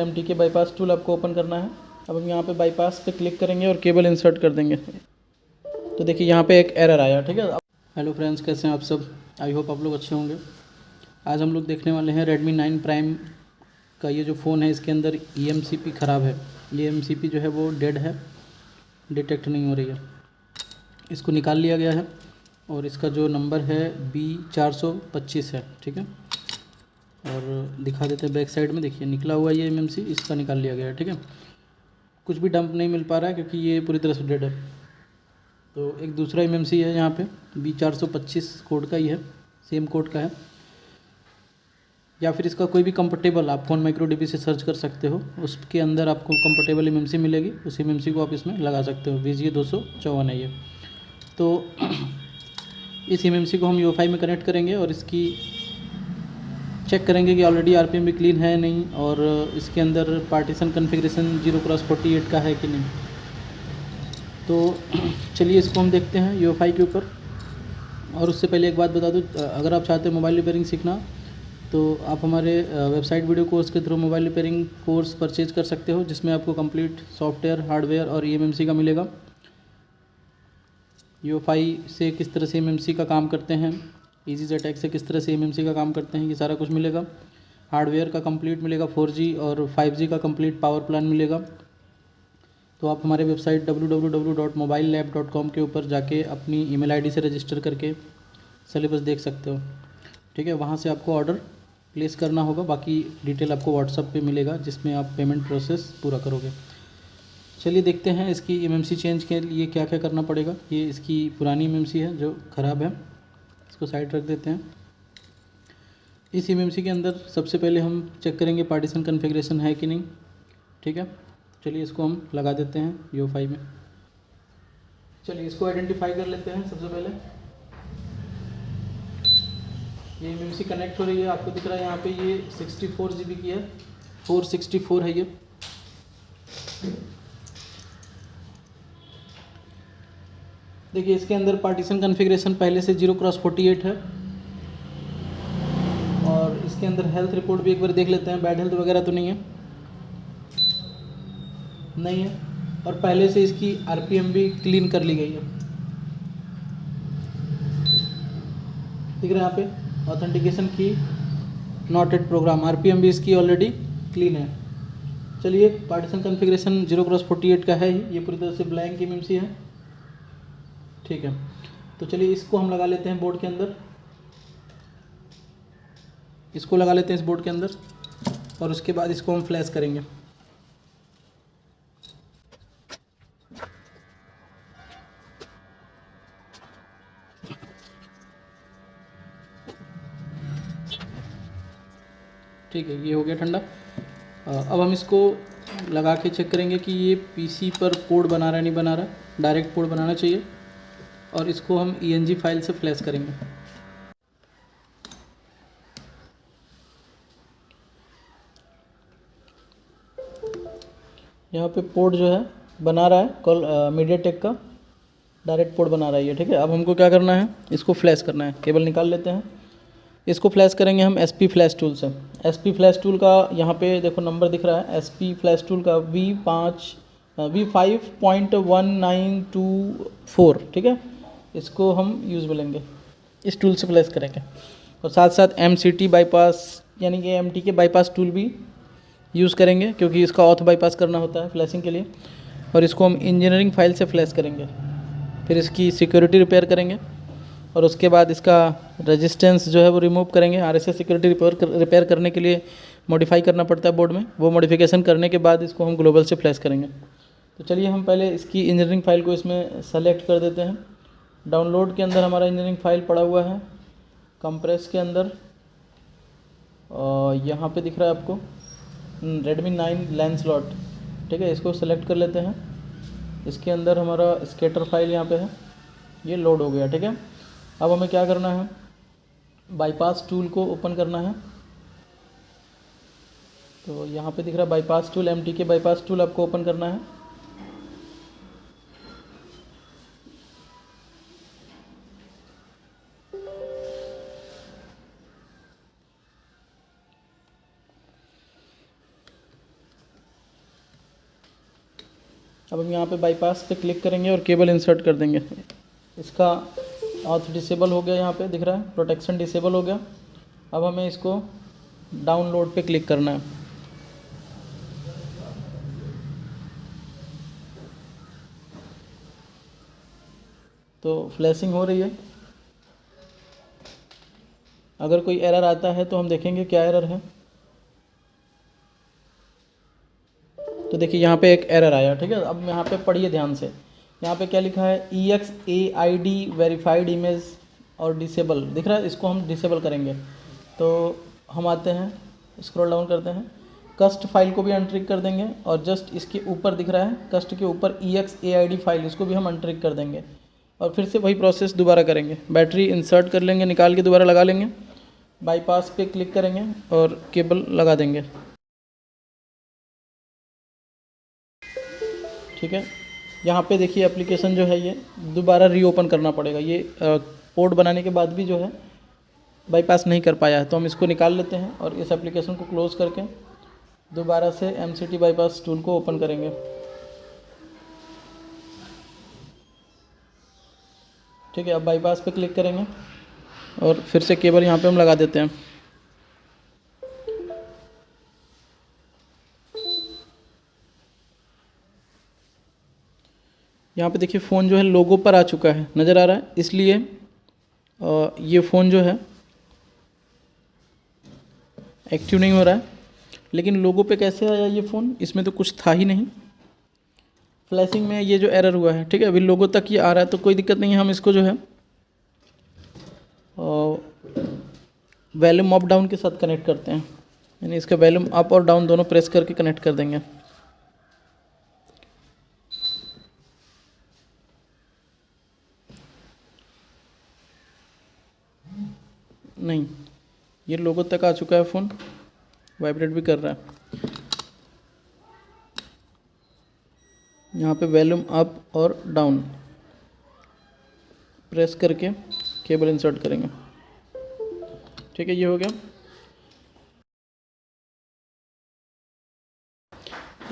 MTK bypass tool आपको open करना है। अब हम यहाँ पे बाईपास पे क्लिक करेंगे और केबल इंसर्ट कर देंगे। तो देखिए यहाँ पे एक एरर आया, ठीक है। हेलो फ्रेंड्स, कैसे हैं आप सब? आई होप आप लोग अच्छे होंगे। आज हम लोग देखने वाले हैं Redmi 9 Prime का ये जो फ़ोन है, इसके अंदर EMCP ख़राब है। ये EMCP जो है वो डेड है, डिटेक्ट नहीं हो रही है। इसको निकाल लिया गया है और इसका जो नंबर है B425 है, ठीक है। और दिखा देते हैं बैक साइड में, देखिए निकला हुआ ये MMC, इसका निकाल लिया गया है, ठीक है। कुछ भी डंप नहीं मिल पा रहा है क्योंकि ये पूरी तरह से डेड है। तो एक दूसरा MMC है यहाँ पे, B425 कोड का ही है, सेम कोड का है। या फिर इसका कोई भी कंफर्टेबल आप फ़ोन माइक्रो DB से सर्च कर सकते हो, उसके अंदर आपको कंफर्टेबल MMC मिलेगी। उस MMC को आप इसमें लगा सकते हो। VGA 254 है ये। तो इस MMC को हम UEFI में कनेक्ट करेंगे और इसकी चेक करेंगे कि ऑलरेडी RPM भी क्लीन है नहीं, और इसके अंदर पार्टीशन कन्फिग्रेशन 0x48 का है कि नहीं। तो चलिए इसको हम देखते हैं UEFI के ऊपर। और उससे पहले एक बात बता दूं, अगर आप चाहते हैं मोबाइल रिपेयरिंग सीखना, तो आप हमारे वेबसाइट वीडियो कोर्स के through mobile repairing course purchase कर सकते हो, जिसमें आपको कंप्लीट सॉफ्टवेयर, हार्डवेयर और EMMC का मिलेगा। UEFI से किस तरह से MMC का काम करते हैं, EasyJet से किस तरह से MMC का काम करते हैं, ये सारा कुछ मिलेगा। हार्डवेयर का कंप्लीट मिलेगा, 4G और 5G का कंप्लीट पावर प्लान मिलेगा। तो आप हमारे वेबसाइट www.mobilelab.com के ऊपर जाके अपनी ईमेल आईडी से रजिस्टर करके सिलेबस देख सकते हो, ठीक है। वहाँ से आपको ऑर्डर प्लेस करना होगा। बाकी डिटेल आपको व्हाट्सएप पे मिलेगा, जिसमें आप पेमेंट प्रोसेस पूरा करोगे। चलिए देखते हैं इसकी MMC चेंज के लिए क्या क्या करना पड़ेगा। ये इसकी पुरानी MMC है जो ख़राब है, इसको साइड रख देते हैं। इस MMC के अंदर सबसे पहले हम चेक करेंगे पार्टीशन कन्फिग्रेशन है कि नहीं, ठीक है। चलिए इसको हम लगा देते हैं UEFI में। चलिए इसको आइडेंटिफाई कर लेते हैं। सबसे पहले ये MMC कनेक्ट हो रही है, आपको दिख रहा है यहाँ पे ये 64 GB की है, 464 है ये। देखिए इसके अंदर पार्टीशन कन्फिग्रेशन पहले से 0x48 है। और इसके अंदर हेल्थ रिपोर्ट भी एक बार देख लेते हैं, बैड हेल्थ वगैरह तो नहीं है, नहीं है। और पहले से इसकी RPM भी क्लीन कर ली गई है, दिख रहा है यहाँ पे ऑथेंटिकेशन की नॉट एट प्रोग्राम, RPM भी इसकी ऑलरेडी क्लीन है। चलिए पार्टीशन कन्फिग्रेशन 0x48 का है ही, ये पूरी तरह से ब्लैंक MMC है, ठीक है। तो चलिए इसको हम लगा लेते हैं बोर्ड के अंदर, इसको लगा लेते हैं इस बोर्ड के अंदर, और उसके बाद इसको हम फ्लैश करेंगे। ठीक है, ये हो गया ठंडा। अब हम इसको लगा के चेक करेंगे कि ये PC पर पोर्ट बना रहा है नहीं बना रहा। डायरेक्ट पोर्ट बनाना चाहिए, और इसको हम ENG फाइल से फ्लैश करेंगे। यहाँ पे पोर्ट जो है बना रहा है, कॉल MediaTek का डायरेक्ट पोर्ट बना रहा है ये, ठीक है। अब हमको क्या करना है, इसको फ्लैश करना है। केबल निकाल लेते हैं, इसको फ्लैश करेंगे हम SP फ्लैश टूल से। SP फ्लैश टूल का यहाँ पे देखो नंबर दिख रहा है, SP फ्लैश टूल का V5.1924, ठीक है। इसको हम यूज़ में लेंगे, इस टूल से फ्लैश करेंगे। और साथ साथ MCT बाईपास यानी कि MTK बाईपास टूल भी यूज़ करेंगे, क्योंकि इसका ऑथ बाईपास करना होता है फ्लैशिंग के लिए। और इसको हम इंजीनियरिंग फाइल से फ्लैश करेंगे, फिर इसकी सिक्योरिटी रिपेयर करेंगे, और उसके बाद इसका रेजिस्टेंस जो है वो रिमूव करेंगे। RSA सिक्योरिटी रिपेयर करने के लिए मॉडिफाई करना पड़ता है बोर्ड में, वो मॉडिफिकेशन करने के बाद इसको हम ग्लोबल से फ्लैश करेंगे। तो चलिए हम पहले इसकी इंजीनियरिंग फाइल को इसमें सेलेक्ट कर देते हैं। डाउनलोड के अंदर हमारा इंजीनियरिंग फाइल पड़ा हुआ है, कंप्रेस के अंदर, और यहाँ पे दिख रहा है आपको Redmi 9 लैंसलॉट, ठीक है। इसको सेलेक्ट कर लेते हैं। इसके अंदर हमारा स्केटर फाइल यहाँ पे है, ये लोड हो गया, ठीक है। अब हमें क्या करना है, बाईपास टूल को ओपन करना है। तो यहाँ पे दिख रहा है bypass tool, MTK bypass tool आपको ओपन करना है। अब हम यहाँ पे बाईपास पे क्लिक करेंगे और केबल इंसर्ट कर देंगे। इसका ऑथ डिसेबल हो गया, यहाँ पे दिख रहा है प्रोटेक्शन डिसेबल हो गया। अब हमें इसको डाउनलोड पे क्लिक करना है। तो फ्लैशिंग हो रही है। अगर कोई एरर आता है तो हम देखेंगे क्या एरर है। तो देखिए यहाँ पे एक एरर आया, ठीक है। अब यहाँ पे पढ़िए ध्यान से, यहाँ पे क्या लिखा है, EXAID वेरीफाइड इमेज और डिसेबल दिख रहा है, इसको हम डिसेबल करेंगे। तो हम आते हैं, स्क्रॉल डाउन करते हैं, कस्ट फाइल को भी अनट्रिक कर देंगे और जस्ट इसके ऊपर दिख रहा है कस्ट के ऊपर EXAID फाइल, इसको भी हम अनट्रिक कर देंगे और फिर से वही प्रोसेस दोबारा करेंगे। बैटरी इंसर्ट कर लेंगे, निकाल के दोबारा लगा लेंगे, बाईपास पे क्लिक करेंगे और केबल लगा देंगे, ठीक है। यहाँ पे देखिए एप्लीकेशन जो है ये दोबारा रीओपन करना पड़ेगा। ये पोर्ट बनाने के बाद भी जो है बाईपास नहीं कर पाया है, तो हम इसको निकाल लेते हैं और इस एप्लीकेशन को क्लोज़ करके दोबारा से MCT बाईपास टूल को ओपन करेंगे। ठीक है, अब बाईपास पे क्लिक करेंगे और फिर से केबल यहाँ पे हम लगा देते हैं। यहाँ पे देखिए फ़ोन जो है लोगो पर आ चुका है, नज़र आ रहा है, इसलिए ये फ़ोन जो है एक्टिव नहीं हो रहा है। लेकिन लोगो पे कैसे आया ये फ़ोन, इसमें तो कुछ था ही नहीं। फ्लैशिंग में ये जो एरर हुआ है, ठीक है, अभी लोगो तक ये आ रहा है तो कोई दिक्कत नहीं है। हम इसको जो है वॉल्यूम अप डाउन के साथ कनेक्ट करते हैं, यानी इसका वॉल्यूम अप और डाउन दोनों प्रेस करके कनेक्ट कर देंगे। नहीं, ये लोगो तक आ चुका है, फ़ोन वाइब्रेट भी कर रहा है। यहाँ पे वॉल्यूम अप और डाउन प्रेस करके केबल इंसर्ट करेंगे, ठीक है, ये हो गया।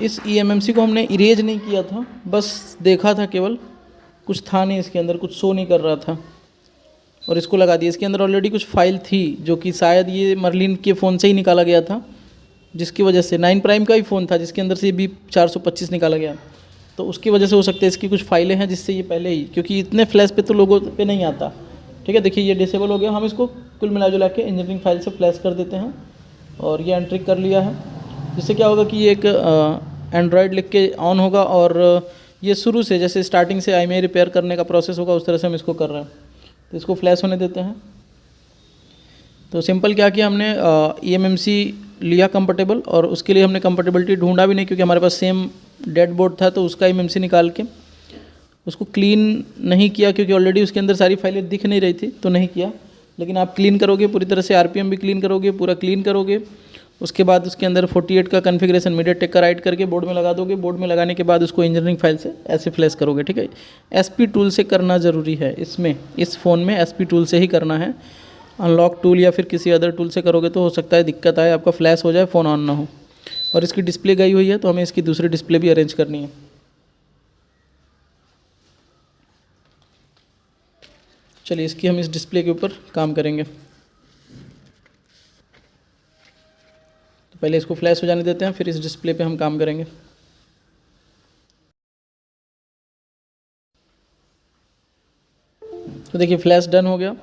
इस eMMC को हमने इरेज नहीं किया था, बस देखा था केवल, कुछ था नहीं इसके अंदर, कुछ शो नहीं कर रहा था और इसको लगा दिया। इसके अंदर ऑलरेडी कुछ फाइल थी जो कि शायद ये मर्लिन के फ़ोन से ही निकाला गया था, जिसकी वजह से 9 प्राइम का ही फ़ोन था जिसके अंदर से भी 425 निकाला गया, तो उसकी वजह से हो सकता है इसकी कुछ फाइलें हैं जिससे ये पहले ही, क्योंकि इतने फ्लैश पे तो लोगों पे नहीं आता, ठीक है। देखिए ये डिसेबल हो गया। हम इसको कुल मिला जुला के इंजीनियरिंग फाइल से फ्लैश कर देते हैं और ये एंट्री कर लिया है, जिससे क्या होगा कि ये एक एंड्रॉयड लिख के ऑन होगा और ये शुरू से जैसे स्टार्टिंग से IMEI रिपेयर करने का प्रोसेस होगा उस तरह से हम इसको कर रहे हैं। तो इसको फ्लैश होने देते हैं। तो सिंपल क्या किया हमने, eMMC लिया कंफर्टेबल, और उसके लिए हमने कंफर्टेबिलिटी ढूंढा भी नहीं क्योंकि हमारे पास सेम डेड बोर्ड था, तो उसका eMMC निकाल के उसको क्लीन नहीं किया क्योंकि ऑलरेडी उसके अंदर सारी फाइलें दिख नहीं रही थी, तो नहीं किया। लेकिन आप क्लीन करोगे पूरी तरह से, RPM भी क्लीन करोगे, पूरा क्लीन करोगे, उसके बाद उसके अंदर 48 का कॉन्फ़िगरेशन MediaTek का राइट करके बोर्ड में लगा दोगे। बोर्ड में लगाने के बाद उसको इंजीनियरिंग फाइल से ऐसे फ्लैश करोगे, ठीक है। SP टूल से करना ज़रूरी है इसमें, इस फ़ोन में SP टूल से ही करना है। अनलॉक टूल या फिर किसी अदर टूल से करोगे तो हो सकता है दिक्कत आए, आपका फ्लैश हो जाए, फ़ोन ऑन ना हो। और इसकी डिस्प्ले गई हुई है तो हमें इसकी दूसरी डिस्प्ले भी अरेंज करनी है। चलिए इसकी हम इस डिस्प्ले के ऊपर काम करेंगे। तो पहले इसको फ्लैश हो जाने देते हैं, फिर इस डिस्प्ले पे हम काम करेंगे। तो देखिए फ्लैश डन हो गया।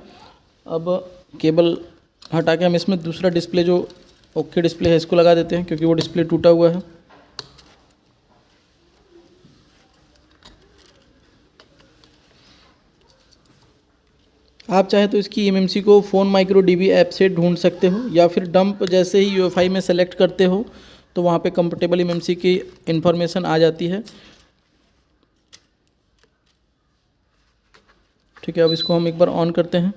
अब केबल हटा के हम इसमें दूसरा डिस्प्ले जो ओके डिस्प्ले है इसको लगा देते हैं, क्योंकि वो डिस्प्ले टूटा हुआ है। आप चाहे तो इसकी eMMC को फ़ोन माइक्रो DB ऐप से ढूंढ सकते हो, या फिर डंप जैसे ही UEFI में सेलेक्ट करते हो तो वहाँ पे कंफर्टेबल eMMC की इन्फॉर्मेशन आ जाती है, ठीक है। अब इसको हम एक बार ऑन करते हैं।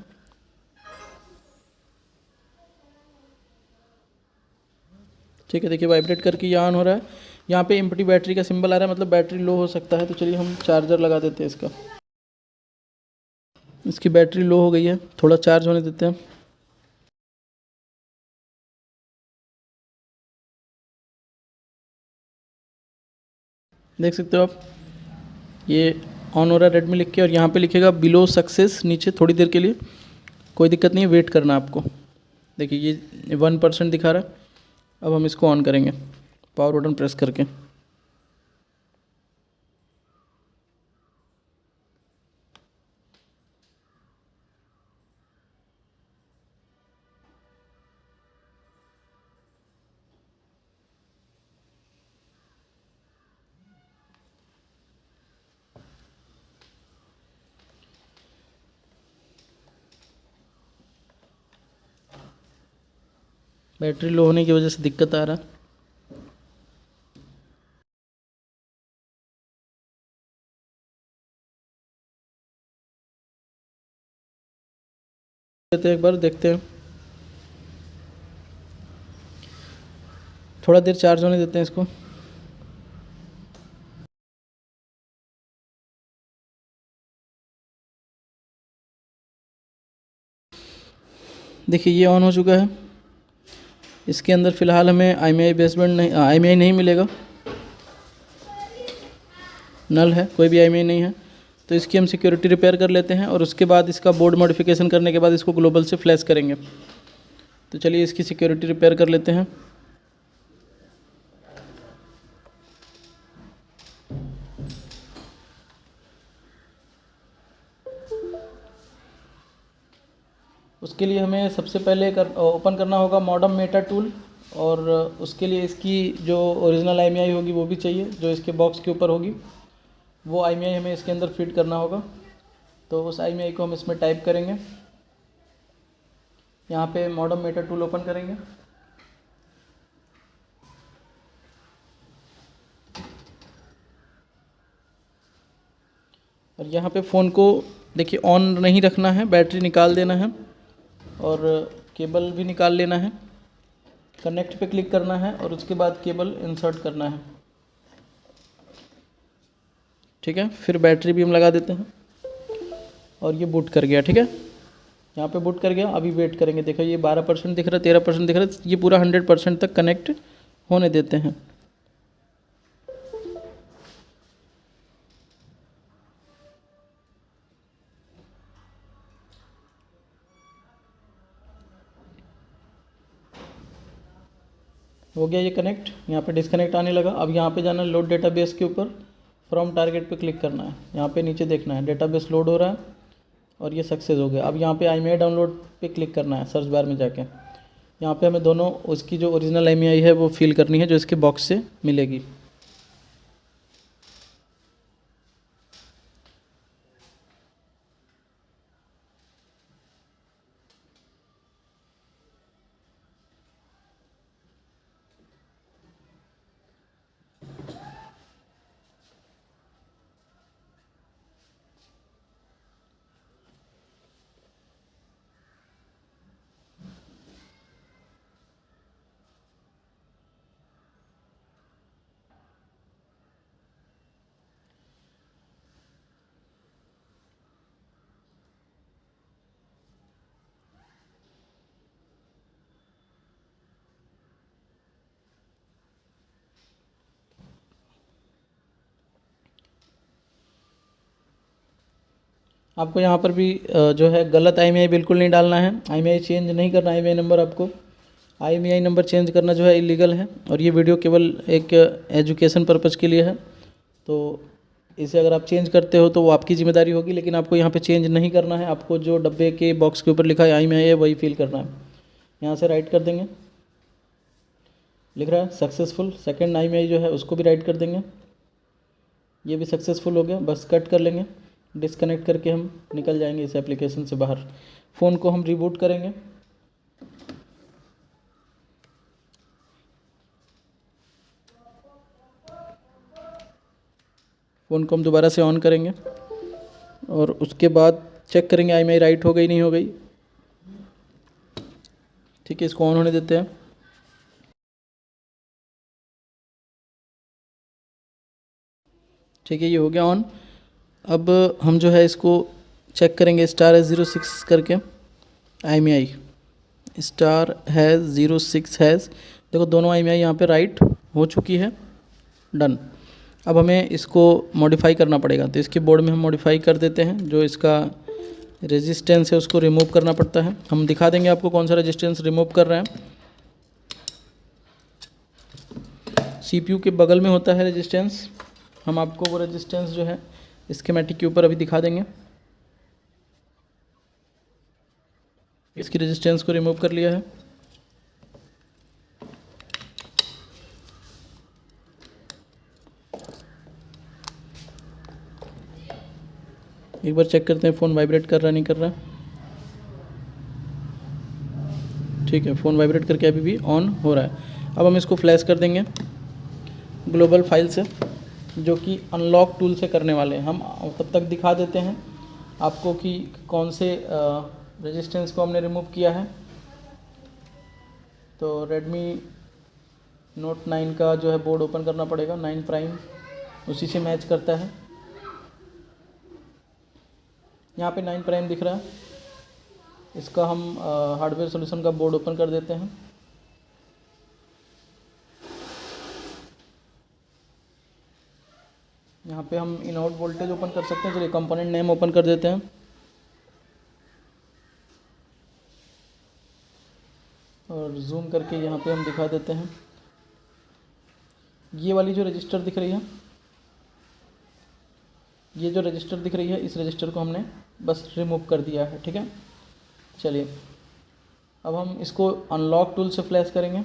ठीक है, देखिए वाइब्रेट करके ये ऑन हो रहा है। यहाँ पे एम्प्टी बैटरी का सिंबल आ रहा है, मतलब बैटरी लो हो सकता है। तो चलिए हम चार्जर लगा देते हैं इसका। इसकी बैटरी लो हो गई है, थोड़ा चार्ज होने देते हैं। देख सकते हो आप, ये ऑन हो रहा है रेडमी लिख के, और यहाँ पे लिखेगा बिलो सक्सेस नीचे थोड़ी देर के लिए। कोई दिक्कत नहीं है, वेट करना आपको। देखिए ये 1% दिखा रहा है। अब हम इसको ऑन करेंगे पावर बटन प्रेस करके। बैटरी लो होने की वजह से दिक्कत आ रहा है। एक बार देखते हैं, थोड़ा देर चार्ज होने देते हैं इसको। देखिए ये ऑन हो चुका है। इसके अंदर फ़िलहाल हमें IMEI बेसबैंड नहीं, IMEI नहीं मिलेगा, नल है, कोई भी IMEI नहीं है। तो इसकी हम सिक्योरिटी रिपेयर कर लेते हैं और उसके बाद इसका बोर्ड मॉडिफिकेशन करने के बाद इसको ग्लोबल से फ्लैश करेंगे। तो चलिए इसकी सिक्योरिटी रिपेयर कर लेते हैं। उसके लिए हमें सबसे पहले ओपन करना होगा मॉडम मेटा टूल, और उसके लिए इसकी जो ओरिजिनल IMEI होगी वो भी चाहिए, जो इसके बॉक्स के ऊपर होगी वो IMEI हमें इसके अंदर फिट करना होगा। तो उस IMEI को हम इसमें टाइप करेंगे। यहाँ पे मॉडम मेटा टूल ओपन करेंगे। और यहाँ पे फ़ोन को देखिए ऑन नहीं रखना है, बैटरी निकाल देना है और केबल भी निकाल लेना है। कनेक्ट पे क्लिक करना है और उसके बाद केबल इंसर्ट करना है। ठीक है, फिर बैटरी भी हम लगा देते हैं और ये बूट कर गया। ठीक है, यहाँ पे बूट कर गया। अभी वेट करेंगे। देखो ये 12% दिख रहा है, 13% दिख रहा है, ये पूरा 100% तक कनेक्ट होने देते हैं। हो गया ये कनेक्ट। यहाँ पे डिस्कनेक्ट आने लगा। अब यहाँ पे जाना है लोड डेटाबेस के ऊपर, फ्रॉम टारगेट पे क्लिक करना है। यहाँ पे नीचे देखना है डेटाबेस लोड हो रहा है और ये सक्सेस हो गया। अब यहाँ पे IMEI डाउनलोड पे क्लिक करना है सर्च बार में जाके। यहाँ पे हमें दोनों उसकी जो ओरिजिनल IMEI है वो फिल करनी है, जो इसके बॉक्स से मिलेगी। आपको यहाँ पर भी जो है गलत IMEI बिल्कुल नहीं डालना है। IMEI चेंज नहीं करना। IMEI नंबर आपको IMEI नंबर चेंज करना जो है इलीगल है, और ये वीडियो केवल एक एजुकेशन पर्पज़ के लिए है। तो इसे अगर आप चेंज करते हो तो वो आपकी ज़िम्मेदारी होगी, लेकिन आपको यहाँ पे चेंज नहीं करना है। आपको जो डब्बे के बॉक्स के ऊपर लिखा है IMEI है वही फिल करना है। यहाँ से राइट कर देंगे, लिख रहा है सक्सेसफुल। सेकेंड IMEI जो है उसको भी राइट कर देंगे, ये भी सक्सेसफुल हो गया। बस कट कर लेंगे, डिस्कनेक्ट करके हम निकल जाएंगे इस एप्लीकेशन से बाहर। फ़ोन को हम रिबूट करेंगे। फ़ोन को हम दोबारा से ऑन करेंगे और उसके बाद चेक करेंगे IMEI राइट हो गई नहीं हो गई। ठीक है, इसको ऑन होने देते हैं। ठीक है, ये हो गया ऑन। अब हम जो है इसको चेक करेंगे *#06 करके। IMEI *#06#। देखो दोनों IMEI यहाँ पे राइट हो चुकी है, डन। अब हमें इसको मॉडिफाई करना पड़ेगा, तो इसके बोर्ड में हम मॉडिफाई कर देते हैं। जो इसका रेजिस्टेंस है उसको रिमूव करना पड़ता है। हम दिखा देंगे आपको कौन सा रेजिस्टेंस रिमूव कर रहे हैं। सीपीयू के बगल में होता है रेजिस्टेंस, हम आपको वो रेजिस्टेंस जो है स्कीमेटिक के ऊपर अभी दिखा देंगे। इसकी रेजिस्टेंस को रिमूव कर लिया है। एक बार चेक करते हैं फ़ोन वाइब्रेट कर रहा नहीं कर रहा। ठीक है, फ़ोन वाइब्रेट करके अभी भी ऑन हो रहा है। अब हम इसको फ्लैश कर देंगे ग्लोबल फाइल से, जो कि अनलॉक टूल से करने वाले हैं। हम तब तक दिखा देते हैं आपको कि कौन से रेजिस्टेंस को हमने रिमूव किया है। तो Redmi Note 9 का जो है बोर्ड ओपन करना पड़ेगा, 9 प्राइम उसी से मैच करता है। यहाँ पे 9 प्राइम दिख रहा है, इसका हम हार्डवेयर सॉल्यूशन का बोर्ड ओपन कर देते हैं। यहाँ पे हम इन आउट वोल्टेज ओपन कर सकते हैं। चलिए कंपोनेंट नेम ओपन कर देते हैं और जूम करके यहाँ पे हम दिखा देते हैं। ये वाली जो रजिस्टर दिख रही है, ये जो रजिस्टर दिख रही है, इस रजिस्टर को हमने बस रिमूव कर दिया है। ठीक है, चलिए अब हम इसको अनलॉक टूल से फ्लैश करेंगे।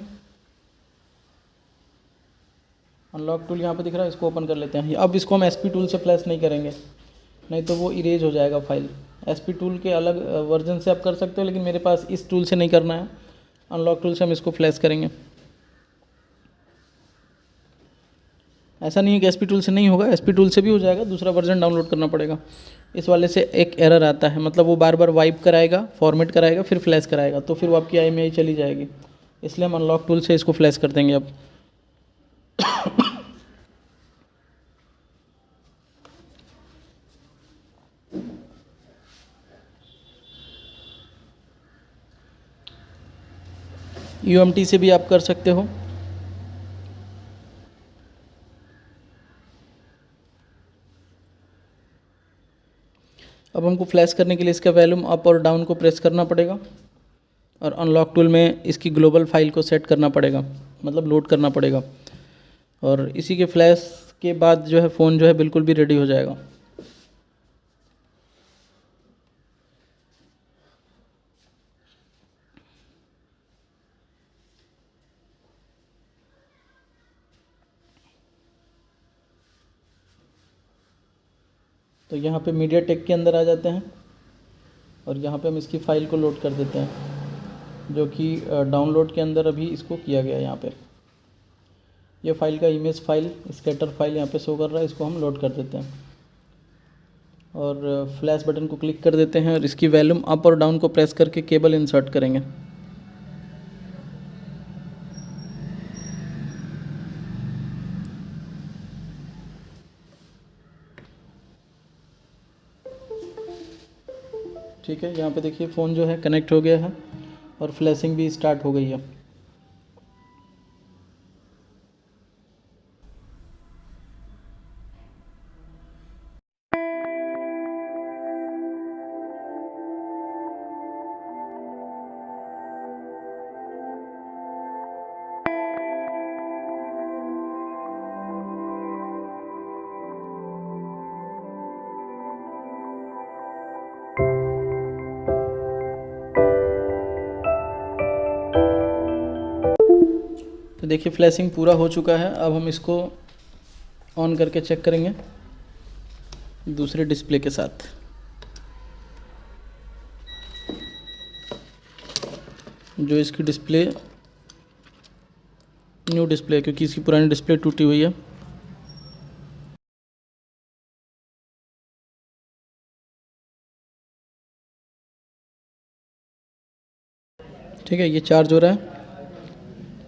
अनलॉक टूल यहाँ पे दिख रहा है, इसको ओपन कर लेते हैं। अब इसको हम एसपी टूल से फ्लैश नहीं करेंगे, नहीं तो वो इरेज हो जाएगा फाइल। एसपी टूल के अलग वर्जन से आप कर सकते हो, लेकिन मेरे पास इस टूल से नहीं करना है। अनलॉक टूल से हम इसको फ्लैश करेंगे। ऐसा नहीं है कि एसपी टूल से नहीं होगा, एसपी टूल से भी हो जाएगा, दूसरा वर्जन डाउनलोड करना पड़ेगा। इस वाले से एक एरर आता है, मतलब वो बार बार वाइप कराएगा, फॉर्मेट कराएगा, फिर फ्लैश कराएगा, तो फिर वो आपकी IMEI चली जाएगी। इसलिए हम अनलॉक टूल से इसको फ्लैश कर देंगे। अब UMT से भी आप कर सकते हो। अब हमको फ्लैश करने के लिए इसका वॉल्यूम अप और डाउन को प्रेस करना पड़ेगा और अनलॉक टूल में इसकी ग्लोबल फाइल को सेट करना पड़ेगा, मतलब लोड करना पड़ेगा। और इसी के फ्लैश के बाद जो है फ़ोन जो है बिल्कुल भी रेडी हो जाएगा। तो यहाँ पे मीडिया टेक के अंदर आ जाते हैं और यहाँ पे हम इसकी फ़ाइल को लोड कर देते हैं, जो कि डाउनलोड के अंदर अभी इसको किया गया है। यहाँ पे ये फाइल का इमेज फाइल, स्कैटर फाइल यहाँ पे शो कर रहा है, इसको हम लोड कर देते हैं और फ्लैश बटन को क्लिक कर देते हैं और इसकी वॉल्यूम अप और डाउन को प्रेस करके केबल इंसर्ट करेंगे। ठीक है, यहाँ पे देखिए फ़ोन जो है कनेक्ट हो गया है और फ्लैशिंग भी स्टार्ट हो गई है। तो देखिए फ्लैशिंग पूरा हो चुका है। अब हम इसको ऑन करके चेक करेंगे दूसरे डिस्प्ले के साथ। जो इसकी डिस्प्ले न्यू डिस्प्ले है, क्योंकि इसकी पुरानी डिस्प्ले टूटी हुई है। ठीक है, ये चार्ज हो रहा है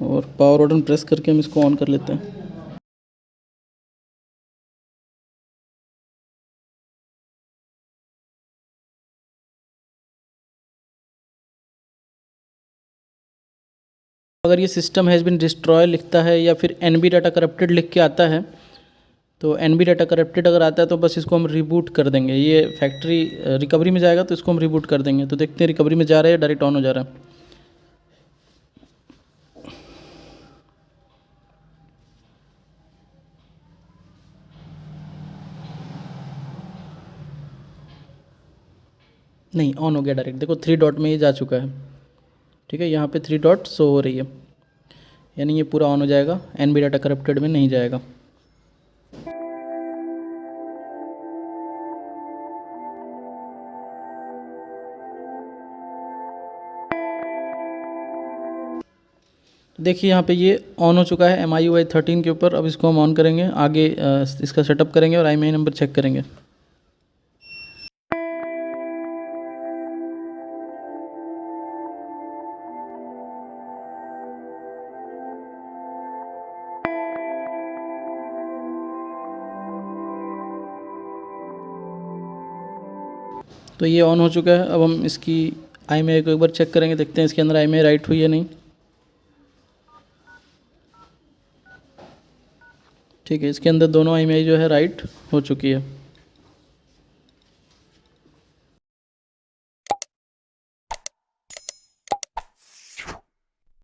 और पावर बटन प्रेस करके हम इसको ऑन कर लेते हैं। अगर ये सिस्टम हैज़ बिन डिस्ट्रॉय लिखता है या फिर NB डाटा करप्टेड लिख के आता है, तो NB डाटा करप्टेड अगर आता है तो बस इसको हम रिबूट कर देंगे, ये फैक्ट्री रिकवरी में जाएगा तो इसको हम रिबूट कर देंगे। तो देखते हैं रिकवरी में जा रहा है, डायरेक्ट ऑन हो जा रहा है। नहीं, ऑन हो गया डायरेक्ट, देखो 3 डॉट में ये जा चुका है। ठीक है, यहाँ पे 3 डॉट शो हो रही है, यानी ये पूरा ऑन हो जाएगा, NB डाटा करप्टेड में नहीं जाएगा। देखिए यहाँ पे ये ऑन हो चुका है MIUI 13 के ऊपर। अब इसको हम ऑन करेंगे, आगे इसका सेटअप करेंगे और IMEI नंबर चेक करेंगे। तो ये ऑन हो चुका है। अब हम इसकी IMEI को एक बार चेक करेंगे, देखते हैं इसके अंदर IMEI राइट हुई है नहीं। ठीक है, इसके अंदर दोनों IMEI जो है राइट हो चुकी है।